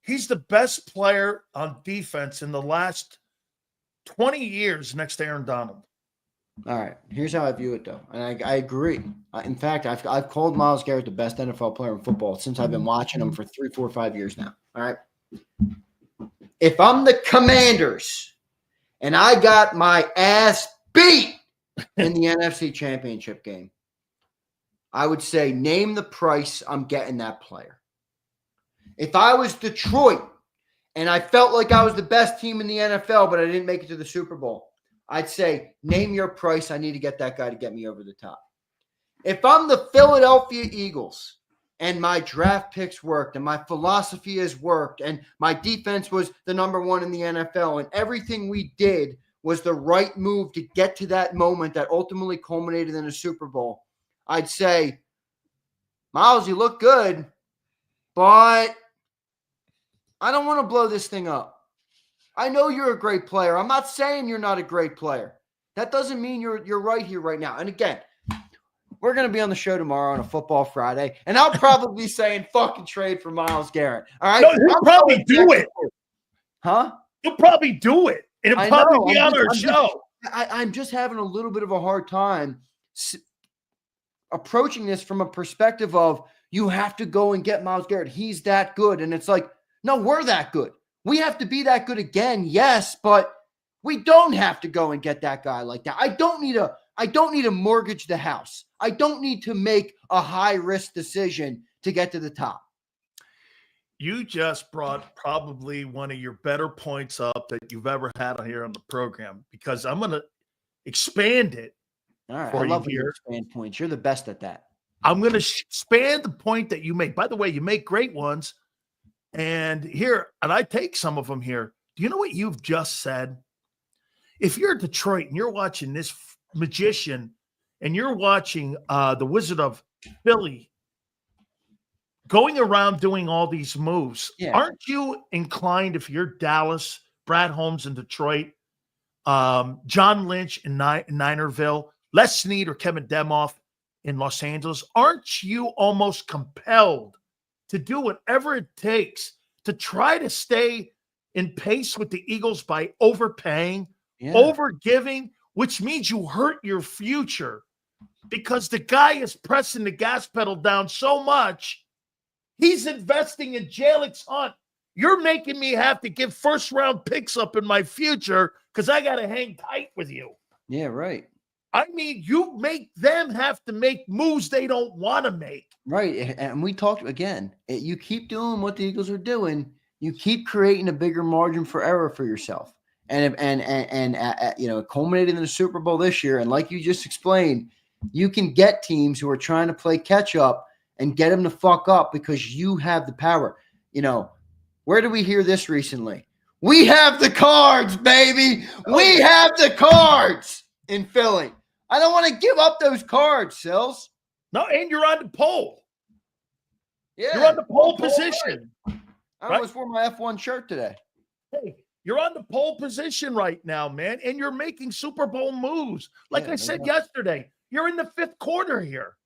He's the best player on defense in the last 20 years next to Aaron Donald. All right. Here's how I view it, though. And I agree. In fact, I've called Myles Garrett the best NFL player in football since I've been watching him for 3, 4, 5 years now. All right. If I'm the Commanders and I got my ass beat in the NFC Championship game, I would say name the price I'm getting that player. If I was Detroit and I felt like I was the best team in the NFL, but I didn't make it to the Super Bowl, I'd say, name your price. I need to get that guy to get me over the top. If I'm the Philadelphia Eagles and my draft picks worked and my philosophy has worked and my defense was the number one in the NFL and everything we did was the right move to get to that moment that ultimately culminated in a Super Bowl, I'd say, Myles, you look good, but I don't want to blow this thing up. I know you're a great player. I'm not saying you're not a great player. That doesn't mean you're right here right now. And again, we're going to be on the show tomorrow on a Football Friday, and I'll probably be saying fucking trade for Myles Garrett. All right? No, he'll probably do it. Huh? He'll probably do it. It'll probably be on our show. I'm just having a little bit of a hard time approaching this from a perspective of you have to go and get Myles Garrett. He's that good. And it's like, no, we're that good. We have to be that good again. Yes, but we don't have to go and get that guy like that. I don't need to mortgage the house. I don't need to make a high risk decision to get to the top. You just brought probably one of your better points up that you've ever had here on the program, because I'm going to expand it. All right. I love your expand points. You're the best at that. I'm going to expand the point that you make. By the way, you make great ones. And I take some of them here. Do you know what you've just said? If you're Detroit and you're watching this magician and you're watching the Wizard of Philly going around doing all these moves, aren't you inclined, if you're Dallas, Brad Holmes in Detroit, John Lynch in Ninerville, Les Snead or Kevin Demoff in Los Angeles, aren't you almost compelled to do whatever it takes to try to stay in pace with the Eagles by overpaying, overgiving, which means you hurt your future because the guy is pressing the gas pedal down so much. He's investing in Jalen Hunt. You're making me have to give first-round picks up in my future because I got to hang tight with you. Yeah, right. I mean, you make them have to make moves they don't want to make. Right. And we talked again. You keep doing what the Eagles are doing. You keep creating a bigger margin for error for yourself. And culminating in the Super Bowl this year. And like you just explained, you can get teams who are trying to play catch up and get them to fuck up because you have the power. Where did we hear this recently? We have the cards, baby. We have the cards in Philly. I don't want to give up those cards, Sills. No, and you're on the pole. Yeah. You're on the pole position. Right. I almost wore my F1 shirt today. Hey, you're on the pole position right now, man, and you're making Super Bowl moves. Like I said yesterday, you're in the fifth quarter here.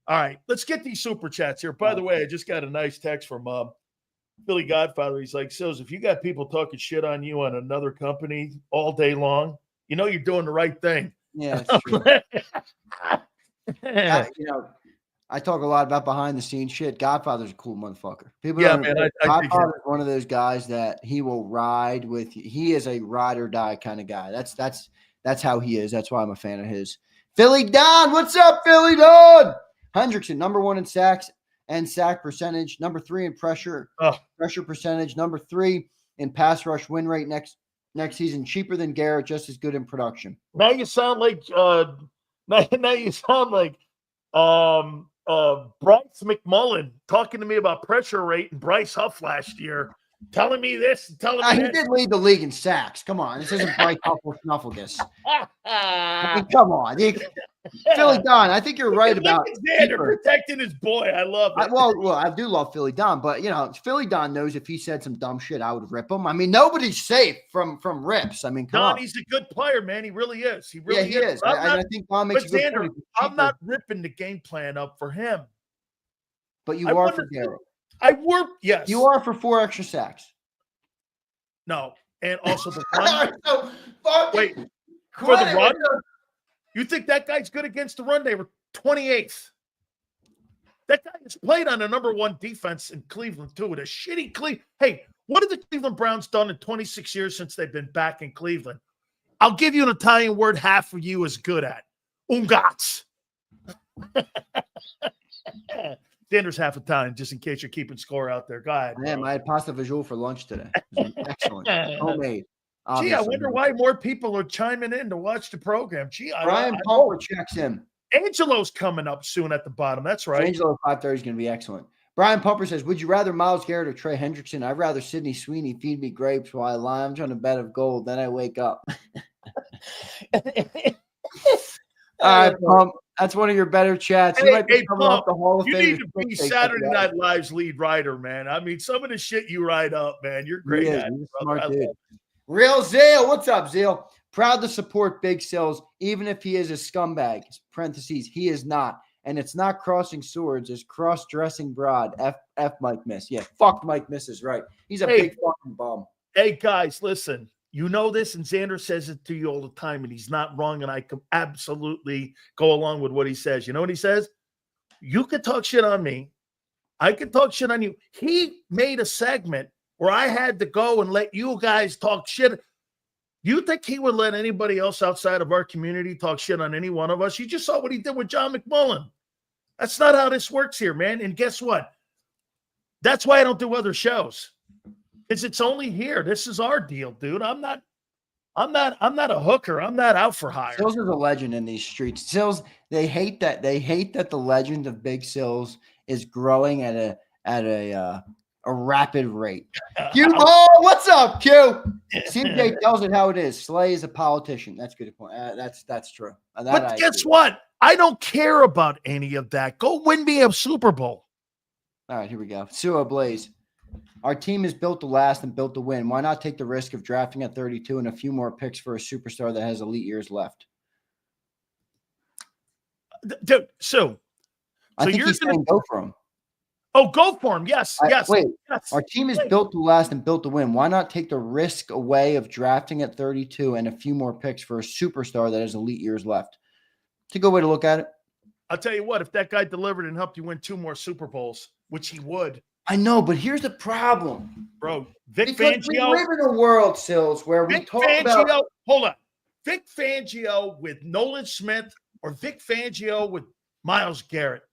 All right, let's get these super chats here. By the way, I just got a nice text from Billy Godfather. He's like, Sills, if you got people talking shit on you on another company all day long, you know you're doing the right thing. Yeah, that's true. I talk a lot about behind the scenes shit. Godfather's a cool motherfucker. Godfather's one of those guys that he will ride with. He is a ride or die kind of guy. That's how he is. That's why I'm a fan of his. Philly Don, what's up, Philly Don? Hendrickson, number 1 in sacks and sack percentage, number 3 in pressure percentage, number 3 in pass rush win rate next season. Cheaper than Garrett, just as good in production. Now you sound like Bryce McMullen talking to me about pressure rate and Bryce Huff last year, telling me this and telling me that. He did lead the league in sacks. Come on. This isn't Bryce Huff or Snufflegus. I mean, come on. Philly Don, I think you're right about Zander protecting his boy. I love it. Well, I do love Philly Don, but Philly Don knows if he said some dumb shit, I would rip him. I mean, nobody's safe from rips. I mean, come on. He's a good player, man. He really is. He really is. I think Don makes a good point. I'm not ripping the game plan up for him. But you are for Garrett. Yes. You are for 4 extra sacks. No. And also the run. Wait. For the run? You think that guy's good against the run? They were 28th. That guy has played on the number 1 defense in Cleveland, too, with a shitty Cleveland. Hey, what have the Cleveland Browns done in 26 years since they've been back in Cleveland? I'll give you an Italian word half of you is good at. Ungazzi. Zander's half Italian, just in case you're keeping score out there. Go ahead. Man, I had pasta visual for lunch today. Excellent. Homemade. Obviously. Gee, I wonder why more people are chiming in to watch the program. Brian Palmer checks in. Angelo's coming up soon at the bottom. That's right. So Angelo 5:30 is going to be excellent. Brian Pumper says, would you rather Myles Garrett or Trey Hendrickson? I'd rather Sidney Sweeney feed me grapes while I lounge on a bed of gold. Then I wake up. All right, Pump. That's one of your better chats. You might be coming off the Hall of Fame. You need to be Saturday Night Live's lead writer, man. I mean, some of the shit you write up, man, you're great at it. Smart dude. Real Zeal. What's up, Zeal? Proud to support Big Sills, even if he is a scumbag. Parentheses, he is not. And it's not crossing swords, it's cross-dressing broad. F Mike Miss. Yeah, fuck Mike Miss is right. He's a big fucking bum. Hey, guys, listen. You know this, and Zander says it to you all the time, and he's not wrong, and I can absolutely go along with what he says. You know what he says? You could talk shit on me. I could talk shit on you. He made a segment where I had to go and let you guys talk shit. You think he would let anybody else outside of our community talk shit on any one of us? You just saw what he did with John McMullen. That's not how this works here, man. And guess what? That's why I don't do other shows. It's only here. This is our deal, dude. I'm not a hooker. I'm not out for hire. Sills is a legend in these streets. Sills, they hate that the legend of Big Sills is growing at a rapid rate. Q, what's up, Q? CJ tells it how it is. Slay is a politician. That's a good point. That's true. But guess what? I don't care about any of that. Go win me a Super Bowl. All right, here we go. Suo Blaze. Our team is built to last and built to win. Why not take the risk of drafting at 32 and a few more picks for a superstar that has elite years left? Dude, so I think he's saying go for him. Oh, go for him. Yes. Wait, yes. Our team is built to last and built to win. Why not take the risk away of drafting at 32 and a few more picks for a superstar that has elite years left? It's a good way to look at it. I'll tell you what, if that guy delivered and helped you win 2 more Super Bowls, which he would. I know, but here's the problem. Bro, Vic because Fangio. We live in a world, Sills, where we talk about. Hold on. Vic Fangio with Nolan Smith or Vic Fangio with Myles Garrett.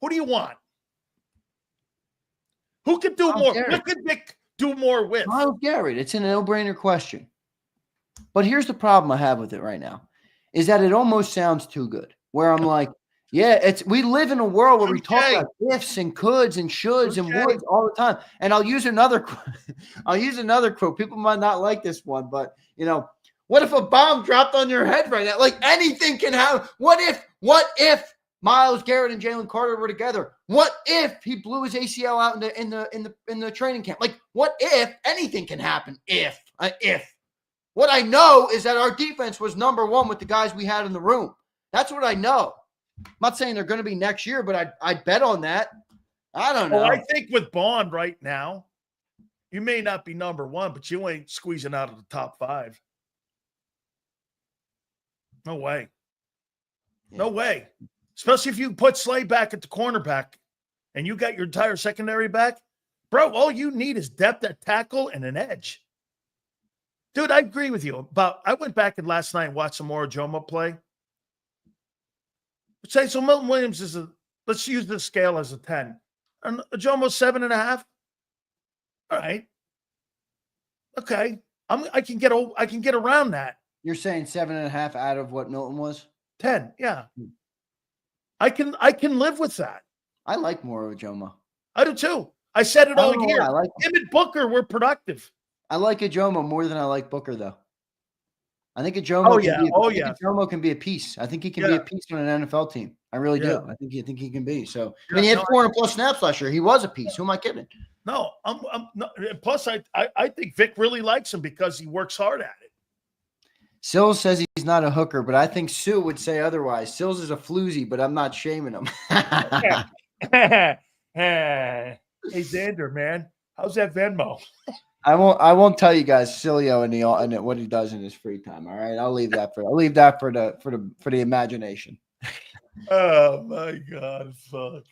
Who do you want? Who could do more? What could Vic do more with? Myles Garrett. It's a no-brainer question. But here's the problem I have with it right now, is that it almost sounds too good. Where I'm like, yeah, we live in a world where we talk about ifs and coulds and shoulds and woulds all the time. And I'll use another quote. People might not like this one, but what if a bomb dropped on your head right now? Like anything can happen. What if Myles Garrett and Jalen Carter were together? What if he blew his ACL out in the training camp? Like, what if anything can happen? If what I know is that our defense was number one with the guys we had in the room. That's what I know. I'm not saying they're going to be next year, but I'd bet on that. I don't know. Well, I think with Bond right now, you may not be number one, but you ain't squeezing out of the top 5. No way. Yeah. No way. Especially if you put Slay back at the cornerback and you got your entire secondary back. Bro, all you need is depth at tackle and an edge. Dude, I agree with you. I went back and last night and watched some more Jomo play. Say so Milton Williams let's use the scale as a 10. And Jomo's 7.5. All right. Okay. I can get around that. You're saying 7.5 out of what Milton was? 10, yeah. I can live with that. I like more of Jomo. I do too. I said it all year. Him and Booker were productive. I like Jomo more than I like Booker, though. I think Jomo Jomo can be a piece. I think he can be a piece on an NFL team. I really do. I think he can be. So I mean, he had 400+ snaps last year. He was a piece. Who am I kidding? No, I'm plus I think Vic really likes him because he works hard at it. Sills says he's not a hooker, but I think Sue would say otherwise. Sills is a floozy, but I'm not shaming him. Hey, Zander, man, how's that Venmo? I won't tell you guys Sileo and what he does in his free time. All right, I'll leave that for the imagination. Oh my God, fuck!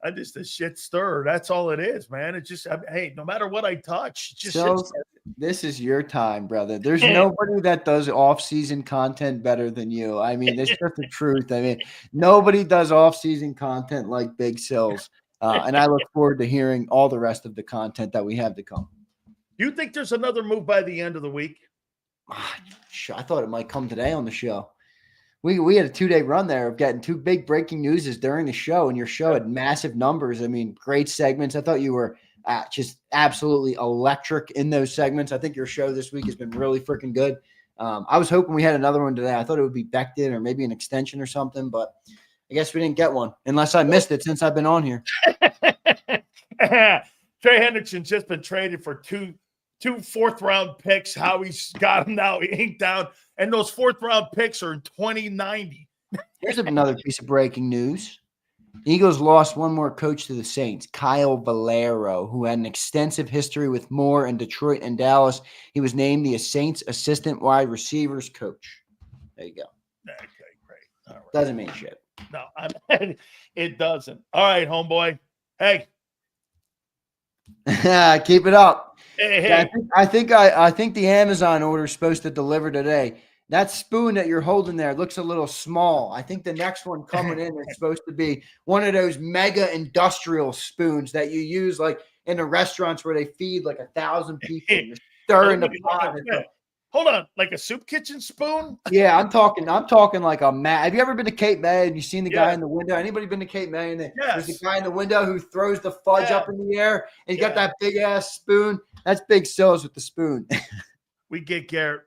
I'm just a shit stirrer. That's all it is, man. It's just hey, no matter what I touch, just this is your time, brother. There's nobody that does off-season content better than you. I mean, it's just the truth. I mean, nobody does off-season content like Big Sills. And I look forward to hearing all the rest of the content that we have to come. Do you think there's another move by the end of the week? I thought it might come today on the show. We had a 2-day run there of getting 2 big breaking newses during the show, and your show had massive numbers. I mean, great segments. I thought you were just absolutely electric in those segments. I think your show this week has been really freaking good. I was hoping we had another one today. I thought it would be Becton or maybe an extension or something, but I guess we didn't get one unless I missed it since I've been on here. Trey Hendrickson's just been traded for two 2 4th-round picks. Howie's got them now inked down, and those 4th-round picks are in 2090. Here's another piece of breaking news. Eagles lost one more coach to the Saints, Kyle Valero, who had an extensive history with Moore in Detroit and Dallas. He was named the Saints assistant wide receivers coach. There you go. Okay, great. All right. Doesn't mean shit. No, it doesn't. All right, homeboy. Hey. Keep it up. Hey. Yeah, I think the Amazon order is supposed to deliver today. That spoon that you're holding there looks a little small. I think the next one coming in is supposed to be one of those mega industrial spoons that you use like in the restaurants where they feed like 1,000 people. You're stirring the pot. Hold on, like a soup kitchen spoon? Yeah, I'm talking like a mat. Have you ever been to Cape May and you seen the guy in the window? Anybody been to Cape May? And there's the guy in the window who throws the fudge up in the air and he's got that big ass spoon. That's Big Sills with the spoon. We get Garrett.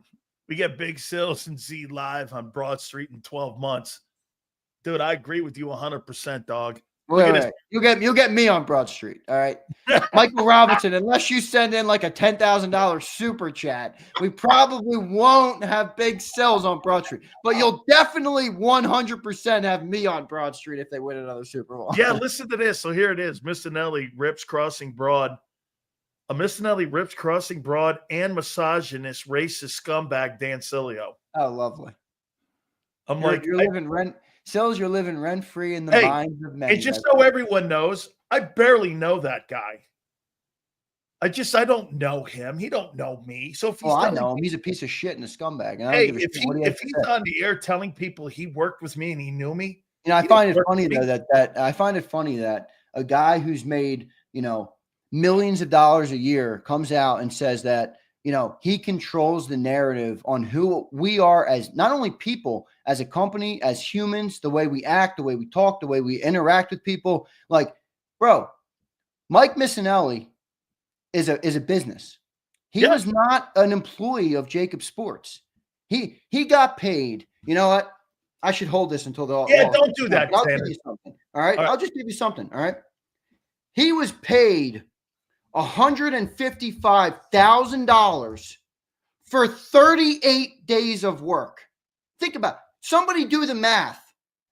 We get Big Sills and Z live on Broad Street in 12 months. Dude, I agree with you 100%, dog. Wait. You'll get me on Broad Street, all right? Michael Robinson, unless you send in like a $10,000 super chat, we probably won't have Big Sills on Broad Street. But you'll definitely 100% have me on Broad Street if they win another Super Bowl. Yeah, listen to this. So here it is. Missinelli rips crossing Broad. A Missinelli rips crossing Broad and misogynist, racist scumbag Dan Sileo. Oh, lovely. You're living rent-free in the minds of men. And just so everyone knows, I barely know that guy. I don't know him. He don't know me. So if he's I know him. He's a piece of shit and a scumbag. And if he's on the air telling people he worked with me and he knew me, I find it funny though that a guy who's made millions of dollars a year comes out and says that he controls the narrative on who we are as not only people, as a company, as humans, the way we act, the way we talk, the way we interact with people. Like, bro, Mike Missinelli is a business. He was not an employee of JAKIB Sports. He got paid. You know what? I should hold this until the don't do that. I'll give you something. All right? I'll just give you something. All right. He was paid $155,000 for 38 days of work. Think about it. Somebody do the math.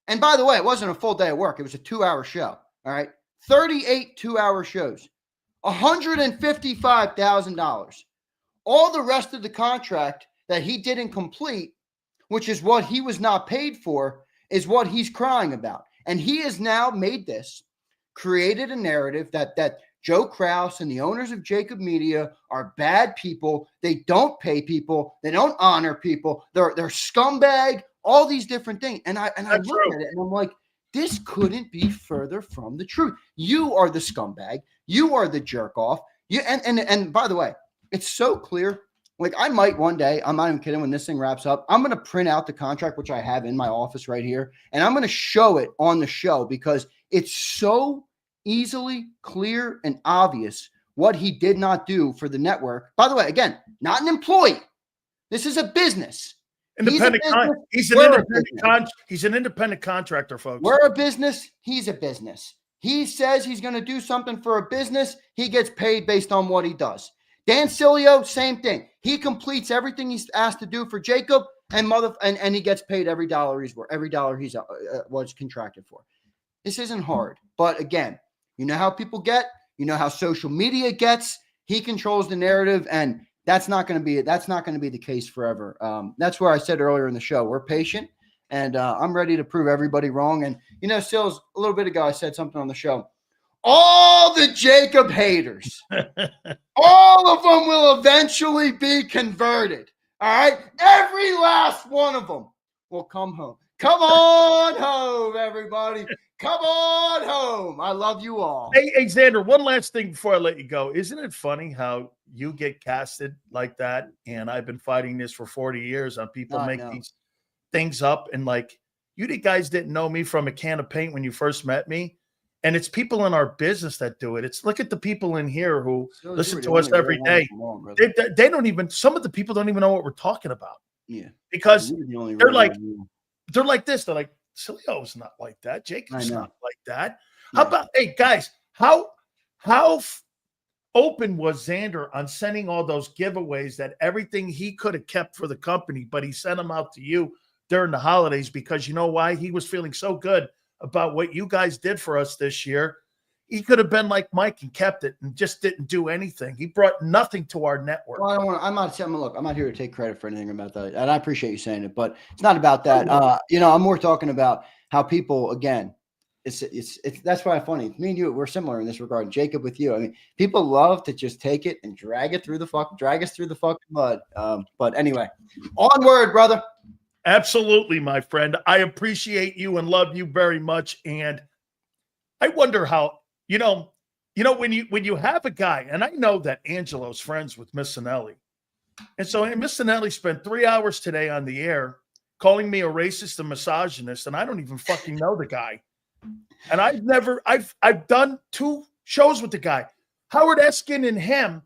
And by the way, it wasn't a full day of work. It was a 2-hour show. All right. 38 2-hour shows. $155,000. All the rest of the contract that he didn't complete, which is what he was not paid for, is what he's crying about. And he has now created a narrative that Joe Krause and the owners of JAKIB Media are bad people. They don't pay people. They don't honor people. They're scumbag, all these different things. And I look at it and I'm like, this couldn't be further from the truth. You are the scumbag. You are the jerk off. And by the way, it's so clear. Like I might one day, I'm not even kidding, when this thing wraps up, I'm going to print out the contract, which I have in my office right here. And I'm going to show it on the show because it's so easily clear and obvious what he did not do for the network. By the way, again, not an employee. This is a business. He's an independent contractor, folks. We're a business. He's a business. He says he's going to do something for a business. He gets paid based on what he does. Dan Sileo, same thing. He completes everything he's asked to do for JAKIB, and he gets paid every dollar he's worth, every dollar he's was contracted for. This isn't hard, but again, you know how people get. You know how social media gets. He controls the narrative, and that's not going to be the case forever. That's where I said earlier in the show, we're patient, and I'm ready to prove everybody wrong. And Sills, a little bit ago, I said something on the show. All the JAKIB haters, all of them will eventually be converted. All right, every last one of them will come home. Come on home, everybody. Come on home. I love you all. Hey, Zander, one last thing before I let you go. Isn't it funny how you get casted like that? And I've been fighting this for 40 years on people these things up. And like, you guys didn't know me from a can of paint when you first met me. And it's people in our business that do it. It's look at the people in here who listen to us every day. They don't even, some of the people don't even know what we're talking about. Yeah. Because they're like this. They're like, Sileo's not like that. JAKIB's not like that. How about, hey guys, how open was Zander on sending all those giveaways, that everything he could have kept for the company, but he sent them out to you during the holidays because you know why? He was feeling so good about what you guys did for us this year. He could have been like Mike and kept it and just didn't do anything. He brought nothing to our network. Well, I don't want to, I'm not here to take credit for anything about that. And I appreciate you saying it, but it's not about that. I'm more talking about how people, again, it's that's why it's funny. Me and you, we're similar in this regard. JAKIB with you. I mean, people love to just take it and drag us through the fucking mud. But anyway, onward, brother. Absolutely, my friend. I appreciate you and love you very much. And I wonder how, when you have a guy, and I know that Angelo's friends with Missinelli. And so Missinelli spent 3 hours today on the air calling me a racist and misogynist, and I don't even fucking know the guy. And I've done 2 shows with the guy. Howard Eskin and him.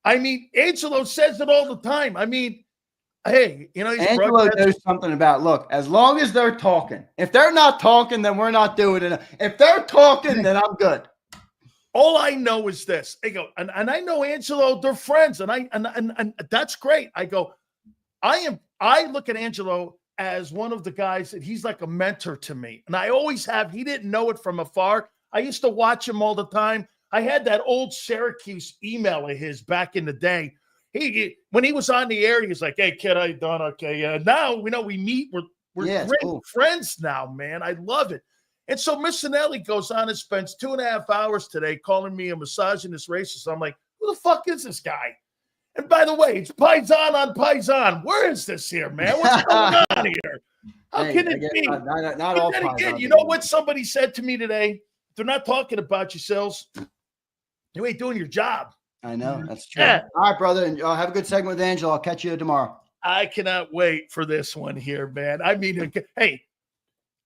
I mean, Angelo says it all the time. I mean, hey, he's Angelo knows something about, look, as long as they're talking. If they're not talking, then we're not doing it. If they're talking, then I'm good. All I know is this. I go, and I know Angelo, they're friends, and that's great. I go, I look at Angelo as one of the guys that he's like a mentor to me. And I always have. He didn't know it from afar. I used to watch him all the time. I had that old Syracuse email of his back in the day. When he was on the air, he was like, "Hey, kid, how you doing? Okay, yeah." Now we meet. We're great friends now, man. I love it. And so Missinelli goes on and spends 2.5 hours today calling me a misogynist, racist. I'm like, who the fuck is this guy? And by the way, it's Paisan on Paisan. Where is this here, man? What's going on here? How can it be? Not all then again, you know what somebody said to me today? They're not talking about yourselves. You ain't doing your job. I know. That's true. Yeah. All right, brother. And have a good segment with Angelo. I'll catch you tomorrow. I cannot wait for this one here, man. I mean, hey,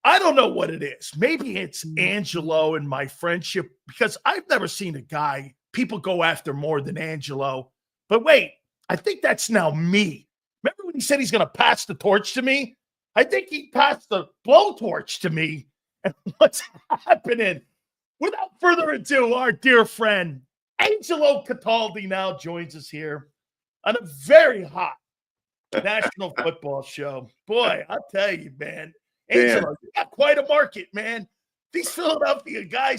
I don't know what it is. Maybe it's Angelo and my friendship, because I've never seen a guy people go after more than Angelo. But wait, I think that's now me. Remember when he said he's going to pass the torch to me? I think he passed the blowtorch to me. And what's happening? Without further ado, our dear friend, Angelo Cataldi, now joins us here on a very hot national football show. Boy, I'll tell you, man. Angelo, you got quite a market, man. These Philadelphia guys